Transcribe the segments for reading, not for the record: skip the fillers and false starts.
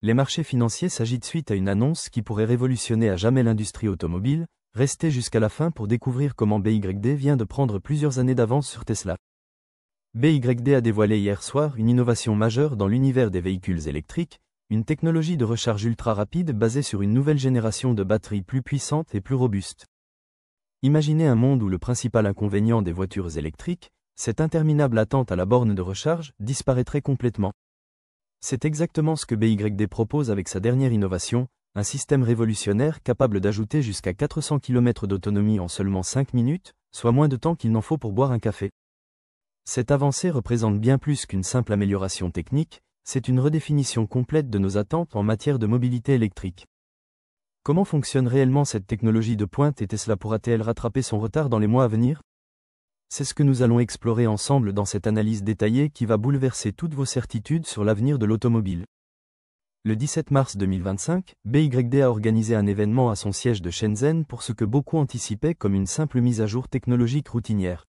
Les marchés financiers s'agitent suite à une annonce qui pourrait révolutionner à jamais l'industrie automobile. Restez jusqu'à la fin pour découvrir comment BYD vient de prendre plusieurs années d'avance sur Tesla. BYD a dévoilé hier soir une innovation majeure dans l'univers des véhicules électriques, une technologie de recharge ultra rapide basée sur une nouvelle génération de batteries plus puissantes et plus robustes. Imaginez un monde où le principal inconvénient des voitures électriques, cette interminable attente à la borne de recharge, disparaîtrait complètement. C'est exactement ce que BYD propose avec sa dernière innovation, un système révolutionnaire capable d'ajouter jusqu'à 400 km d'autonomie en seulement 5 minutes, soit moins de temps qu'il n'en faut pour boire un café. Cette avancée représente bien plus qu'une simple amélioration technique, c'est une redéfinition complète de nos attentes en matière de mobilité électrique. Comment fonctionne réellement cette technologie de pointe et Tesla pourra-t-elle rattraper son retard dans les mois à venir? C'est ce que nous allons explorer ensemble dans cette analyse détaillée qui va bouleverser toutes vos certitudes sur l'avenir de l'automobile. Le 17 mars 2025, BYD a organisé un événement à son siège de Shenzhen pour ce que beaucoup anticipaient comme une simple mise à jour technologique routinière.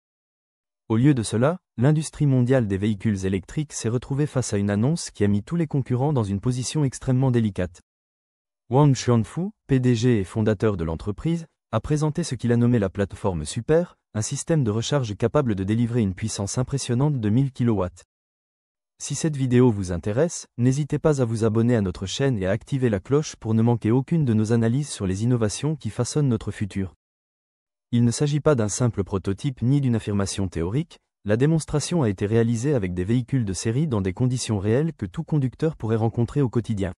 Au lieu de cela, l'industrie mondiale des véhicules électriques s'est retrouvée face à une annonce qui a mis tous les concurrents dans une position extrêmement délicate. Wang Xuanfu, PDG et fondateur de l'entreprise, a présenté ce qu'il a nommé la plateforme Super, un système de recharge capable de délivrer une puissance impressionnante de 1000 kW. Si cette vidéo vous intéresse, n'hésitez pas à vous abonner à notre chaîne et à activer la cloche pour ne manquer aucune de nos analyses sur les innovations qui façonnent notre futur. Il ne s'agit pas d'un simple prototype ni d'une affirmation théorique, la démonstration a été réalisée avec des véhicules de série dans des conditions réelles que tout conducteur pourrait rencontrer au quotidien.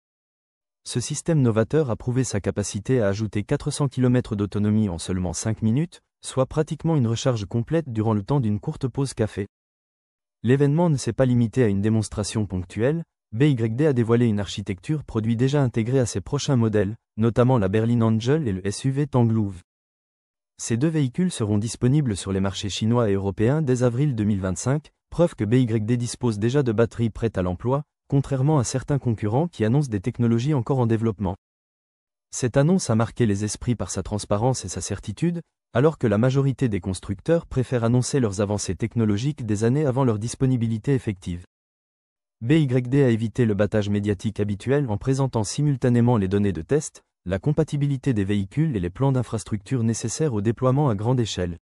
Ce système novateur a prouvé sa capacité à ajouter 400 km d'autonomie en seulement 5 minutes, soit pratiquement une recharge complète durant le temps d'une courte pause café. L'événement ne s'est pas limité à une démonstration ponctuelle, BYD a dévoilé une architecture produit déjà intégrée à ses prochains modèles, notamment la berline Angel et le SUV Tanglouv. Ces deux véhicules seront disponibles sur les marchés chinois et européens dès avril 2025, preuve que BYD dispose déjà de batteries prêtes à l'emploi, contrairement à certains concurrents qui annoncent des technologies encore en développement. Cette annonce a marqué les esprits par sa transparence et sa certitude, alors que la majorité des constructeurs préfèrent annoncer leurs avancées technologiques des années avant leur disponibilité effective. BYD a évité le battage médiatique habituel en présentant simultanément les données de test, la compatibilité des véhicules et les plans d'infrastructure nécessaires au déploiement à grande échelle.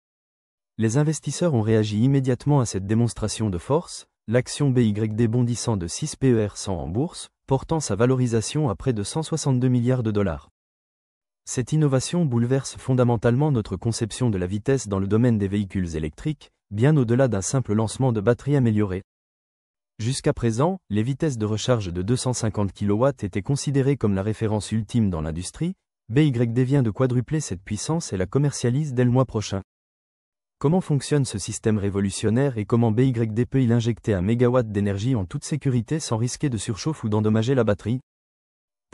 Les investisseurs ont réagi immédiatement à cette démonstration de force, l'action BYD bondissant de 6 PER 100 en bourse, portant sa valorisation à près de 162 milliards de dollars. Cette innovation bouleverse fondamentalement notre conception de la vitesse dans le domaine des véhicules électriques, bien au-delà d'un simple lancement de batterie améliorée. Jusqu'à présent, les vitesses de recharge de 250 kW étaient considérées comme la référence ultime dans l'industrie. BYD vient de quadrupler cette puissance et la commercialise dès le mois prochain. Comment fonctionne ce système révolutionnaire et comment BYD peut-il injecter 1 MW d'énergie en toute sécurité sans risquer de surchauffe ou d'endommager la batterie?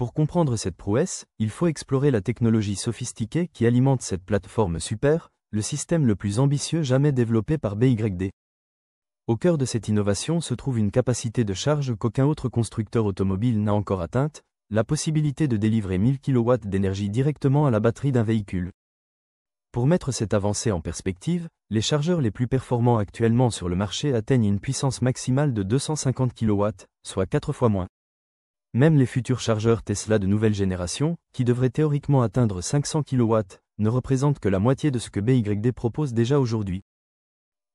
Pour comprendre cette prouesse, il faut explorer la technologie sophistiquée qui alimente cette plateforme Super, le système le plus ambitieux jamais développé par BYD. Au cœur de cette innovation se trouve une capacité de charge qu'aucun autre constructeur automobile n'a encore atteinte, la possibilité de délivrer 1000 kW d'énergie directement à la batterie d'un véhicule. Pour mettre cette avancée en perspective, les chargeurs les plus performants actuellement sur le marché atteignent une puissance maximale de 250 kW, soit 4 fois moins. Même les futurs chargeurs Tesla de nouvelle génération, qui devraient théoriquement atteindre 500 kW, ne représentent que la moitié de ce que BYD propose déjà aujourd'hui.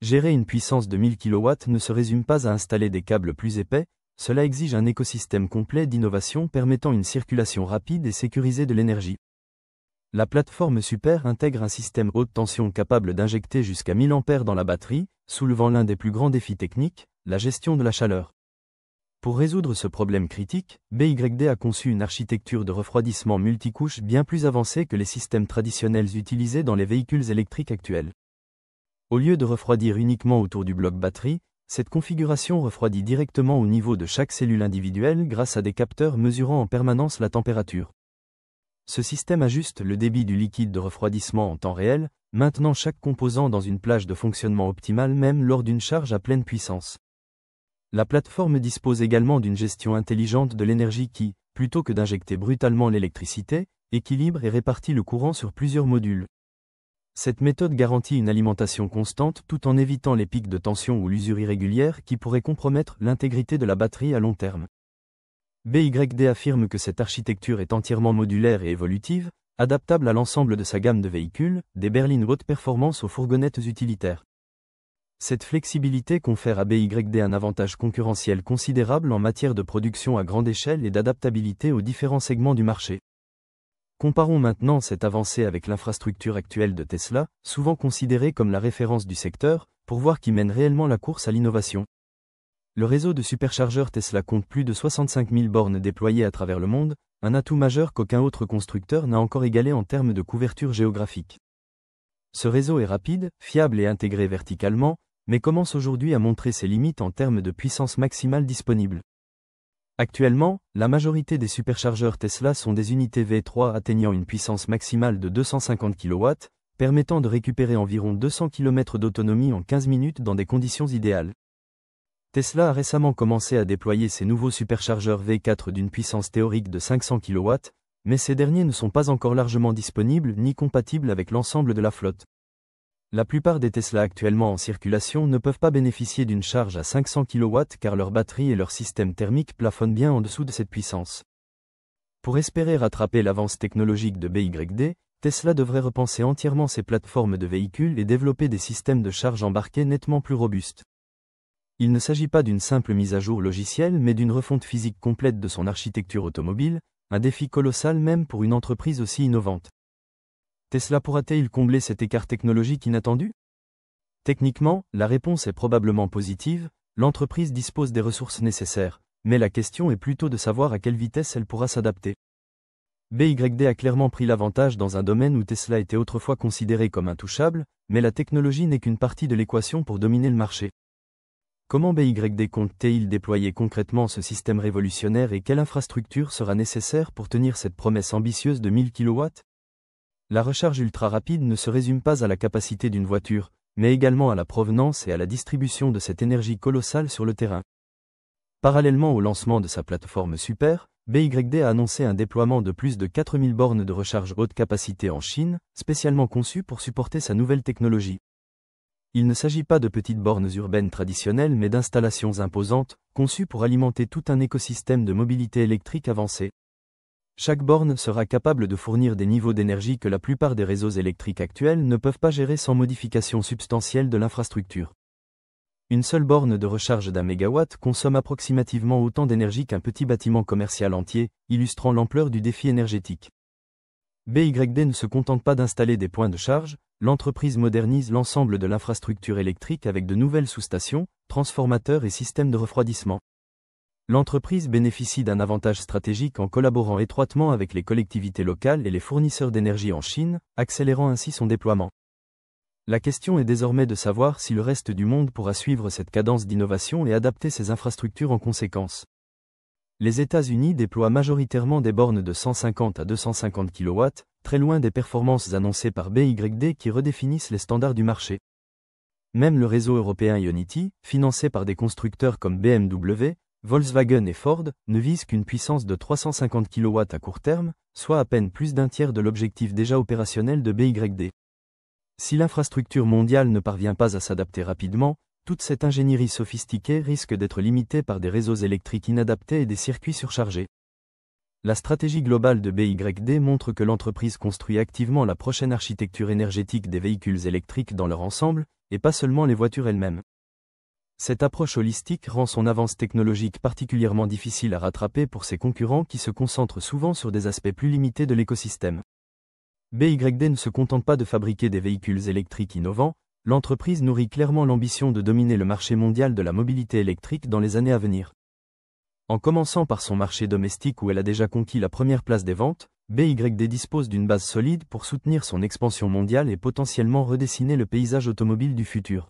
Gérer une puissance de 1000 kW ne se résume pas à installer des câbles plus épais, cela exige un écosystème complet d'innovation permettant une circulation rapide et sécurisée de l'énergie. La plateforme Super intègre un système haute tension capable d'injecter jusqu'à 1000 A dans la batterie, soulevant l'un des plus grands défis techniques, la gestion de la chaleur. Pour résoudre ce problème critique, BYD a conçu une architecture de refroidissement multicouche bien plus avancée que les systèmes traditionnels utilisés dans les véhicules électriques actuels. Au lieu de refroidir uniquement autour du bloc batterie, cette configuration refroidit directement au niveau de chaque cellule individuelle grâce à des capteurs mesurant en permanence la température. Ce système ajuste le débit du liquide de refroidissement en temps réel, maintenant chaque composant dans une plage de fonctionnement optimale même lors d'une charge à pleine puissance. La plateforme dispose également d'une gestion intelligente de l'énergie qui, plutôt que d'injecter brutalement l'électricité, équilibre et répartit le courant sur plusieurs modules. Cette méthode garantit une alimentation constante tout en évitant les pics de tension ou l'usure irrégulière qui pourraient compromettre l'intégrité de la batterie à long terme. BYD affirme que cette architecture est entièrement modulaire et évolutive, adaptable à l'ensemble de sa gamme de véhicules, des berlines haute performance aux fourgonnettes utilitaires. Cette flexibilité confère à BYD un avantage concurrentiel considérable en matière de production à grande échelle et d'adaptabilité aux différents segments du marché. Comparons maintenant cette avancée avec l'infrastructure actuelle de Tesla, souvent considérée comme la référence du secteur, pour voir qui mène réellement la course à l'innovation. Le réseau de superchargeurs Tesla compte plus de 65 000 bornes déployées à travers le monde, un atout majeur qu'aucun autre constructeur n'a encore égalé en termes de couverture géographique. Ce réseau est rapide, fiable et intégré verticalement, mais commence aujourd'hui à montrer ses limites en termes de puissance maximale disponible. Actuellement, la majorité des superchargeurs Tesla sont des unités V3 atteignant une puissance maximale de 250 kW, permettant de récupérer environ 200 km d'autonomie en 15 minutes dans des conditions idéales. Tesla a récemment commencé à déployer ses nouveaux superchargeurs V4 d'une puissance théorique de 500 kW, mais ces derniers ne sont pas encore largement disponibles ni compatibles avec l'ensemble de la flotte. La plupart des Tesla actuellement en circulation ne peuvent pas bénéficier d'une charge à 500 kW car leur batterie et leur système thermique plafonnent bien en dessous de cette puissance. Pour espérer rattraper l'avance technologique de BYD, Tesla devrait repenser entièrement ses plateformes de véhicules et développer des systèmes de charge embarqués nettement plus robustes. Il ne s'agit pas d'une simple mise à jour logicielle mais d'une refonte physique complète de son architecture automobile, un défi colossal même pour une entreprise aussi innovante. Tesla pourra-t-il combler cet écart technologique inattendu? Techniquement, la réponse est probablement positive, l'entreprise dispose des ressources nécessaires, mais la question est plutôt de savoir à quelle vitesse elle pourra s'adapter. BYD a clairement pris l'avantage dans un domaine où Tesla était autrefois considéré comme intouchable, mais la technologie n'est qu'une partie de l'équation pour dominer le marché. Comment BYD compte-t-il déployer concrètement ce système révolutionnaire et quelle infrastructure sera nécessaire pour tenir cette promesse ambitieuse de 1000 kW? La recharge ultra rapide ne se résume pas à la capacité d'une voiture, mais également à la provenance et à la distribution de cette énergie colossale sur le terrain. Parallèlement au lancement de sa plateforme Super, BYD a annoncé un déploiement de plus de 4000 bornes de recharge haute capacité en Chine, spécialement conçues pour supporter sa nouvelle technologie. Il ne s'agit pas de petites bornes urbaines traditionnelles mais d'installations imposantes, conçues pour alimenter tout un écosystème de mobilité électrique avancée. Chaque borne sera capable de fournir des niveaux d'énergie que la plupart des réseaux électriques actuels ne peuvent pas gérer sans modification substantielle de l'infrastructure. Une seule borne de recharge d'1 MW consomme approximativement autant d'énergie qu'un petit bâtiment commercial entier, illustrant l'ampleur du défi énergétique. BYD ne se contente pas d'installer des points de charge, l'entreprise modernise l'ensemble de l'infrastructure électrique avec de nouvelles sous-stations, transformateurs et systèmes de refroidissement. L'entreprise bénéficie d'un avantage stratégique en collaborant étroitement avec les collectivités locales et les fournisseurs d'énergie en Chine, accélérant ainsi son déploiement. La question est désormais de savoir si le reste du monde pourra suivre cette cadence d'innovation et adapter ses infrastructures en conséquence. Les États-Unis déploient majoritairement des bornes de 150 à 250 kW, très loin des performances annoncées par BYD qui redéfinissent les standards du marché. Même le réseau européen Ionity, financé par des constructeurs comme BMW, Volkswagen et Ford, ne vise qu'une puissance de 350 kW à court terme, soit à peine plus d'un tiers de l'objectif déjà opérationnel de BYD. Si l'infrastructure mondiale ne parvient pas à s'adapter rapidement, toute cette ingénierie sophistiquée risque d'être limitée par des réseaux électriques inadaptés et des circuits surchargés. La stratégie globale de BYD montre que l'entreprise construit activement la prochaine architecture énergétique des véhicules électriques dans leur ensemble, et pas seulement les voitures elles-mêmes. Cette approche holistique rend son avance technologique particulièrement difficile à rattraper pour ses concurrents qui se concentrent souvent sur des aspects plus limités de l'écosystème. BYD ne se contente pas de fabriquer des véhicules électriques innovants, l'entreprise nourrit clairement l'ambition de dominer le marché mondial de la mobilité électrique dans les années à venir. En commençant par son marché domestique où elle a déjà conquis la première place des ventes, BYD dispose d'une base solide pour soutenir son expansion mondiale et potentiellement redessiner le paysage automobile du futur.